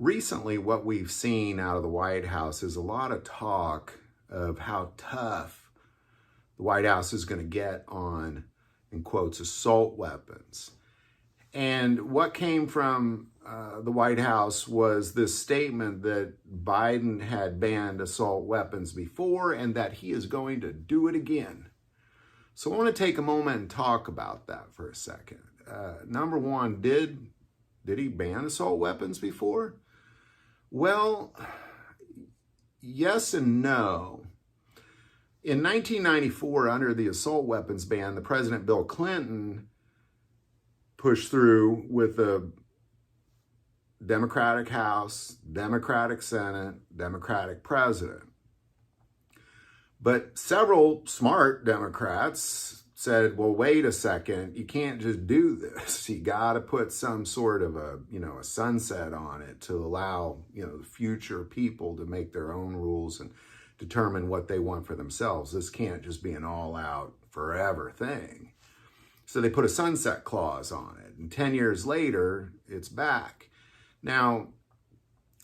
recently what we've seen out of the White House is a lot of talk of how tough the White House is going to get on, in quotes, assault weapons. And what came from the White House was this statement that Biden had banned assault weapons before and that he is going to do it again. So I want to take a moment and talk about that for a second. Number one, did he ban assault weapons before? Well, yes and no. In 1994, under the assault weapons ban, the President Bill Clinton pushed through with a Democratic House, Democratic Senate, Democratic President. But several smart Democrats said, well, wait a second, you can't just do this. You got to put some sort of a sunset on it to allow, the future people to make their own rules and determine what they want for themselves. This can't just be an all-out forever thing. So they put a sunset clause on it. And 10 years later, it's back. Now,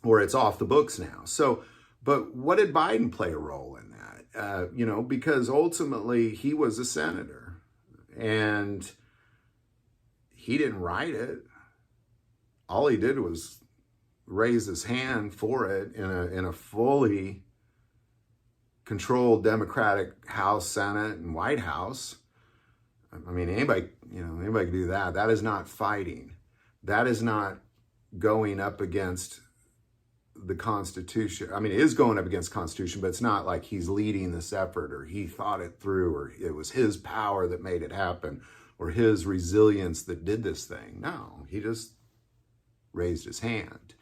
or it's off the books now. So, but what did Biden play a role in that? Because ultimately he was a senator and he didn't write it. All he did was raise his hand for it in a fully controlled Democratic House, Senate, and White House. I mean, anybody can do that. That is not fighting. That is not going up against the Constitution. I mean, it is going up against the Constitution, but it's not like he's leading this effort or he thought it through or it was his power that made it happen or his resilience that did this thing. No, he just raised his hand.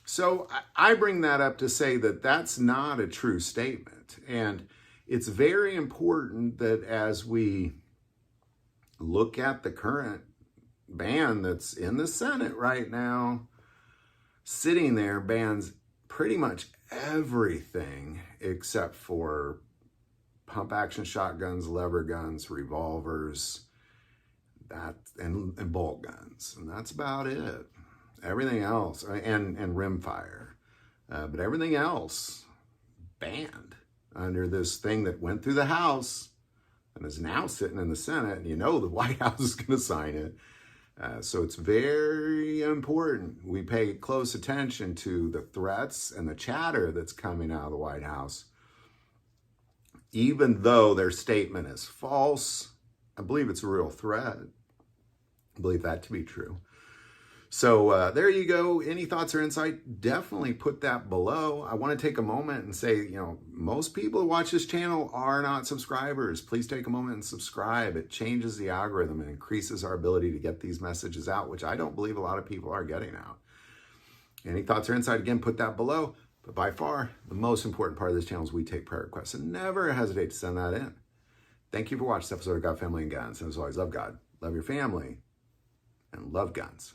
So I bring that up to say that that's not a true statement. And it's very important that as we look at the current ban that's in the Senate right now, sitting there bans pretty much everything except for pump action shotguns, lever guns, revolvers, and bolt guns. And that's about it. Everything else, and rimfire, but everything else banned under this thing that went through the House and is now sitting in the Senate, and the White House is going to sign it. So it's very important we pay close attention to the threats and the chatter that's coming out of the White House. Even though their statement is false, I believe it's a real threat. I believe that to be true. So there you go. Any thoughts or insight? Definitely put that below. I want to take a moment and say, most people who watch this channel are not subscribers. Please take a moment and subscribe. It changes the algorithm and increases our ability to get these messages out, which I don't believe a lot of people are getting out. Any thoughts or insight? Again, put that below. But by far, the most important part of this channel is we take prayer requests, and never hesitate to send that in. Thank you for watching this episode of God, Family, and Guns. And as always, love God, love your family, and love guns.